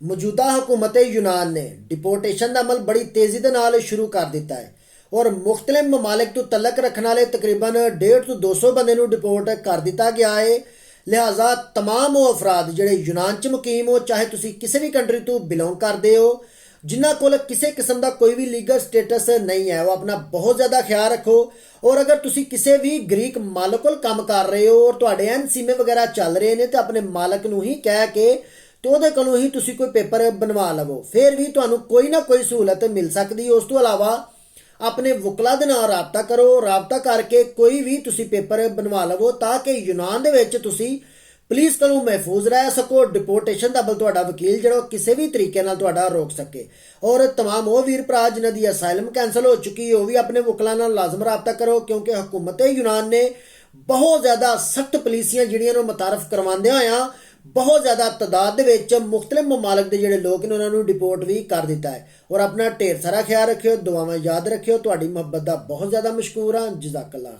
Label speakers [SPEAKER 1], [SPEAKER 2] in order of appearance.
[SPEAKER 1] ਮੌਜੂਦਾ ਹਕੂਮਤ यूनान ने डिपोर्टेशन का अमल बड़ी तेज़ी के नाल शुरू कर दिता है और मुख्तलिफ ममालिक तो तलक रखने वाले तकरीबन 150 तो 200 बंदे नूं डिपोर्ट कर दिता गया है। लिहाजा तमाम वो अफराद जिहड़े यूनान च मुकीम हो, चाहे तुसी किसी भी कंट्री तो बिलोंग करते हो, जिन्हां कोल किसी किस्म का कोई भी लीगल स्टेटस नहीं है, वो अपना बहुत ज़्यादा ख्याल रखो। और अगर तुसी किसी भी ग्रीक मालक कोल काम कर रहे हो और तुहाडे एनसीमे वगैरह चल रहे हैं, तो अपने मालक नूं ही कह के तो ਉਹਦੇ ਕੋਲੋਂ ही तुसी कोई पेपर बनवा लवो, फिर भी ਤੁਹਾਨੂੰ कोई ना कोई सहूलत मिल सकती है। उस तो अलावा अपने वकला दे नाल राबता करो, राबता करके कोई भी तुसी पेपर बनवा लवो ताकि यूनान दे विच तुसी पुलिस कोलों महफूज रह सको। डिपोर्टेशन दा बल तुहाडा वकील जिहड़ा किसी भी तरीके नाल तुहाडा रोक सके। और तमाम वो वीर भरा जिन्हां दी असाइलम कैंसल हो चुकी है, वो भी अपने वकलां नाल लाजम राबता करो, क्योंकि हुकूमत यूनान ने बहुत ज़्यादा सख्त पुलिसियां जिहड़ियां नूं मुतारफ करवाउंदे होया बहुत ज़्यादा तादाद के मुख्तलिफ ममालिक के जोड़े लोग ने उन्होंने डिपोर्ट भी कर दिता है। और अपना ढेर सारा ख्याल रखियो, दुआवां याद रखियो। तुहाडी मुहब्बत का बहुत ज़्यादा मशकूर हाँ। जज़ाकल्लाह।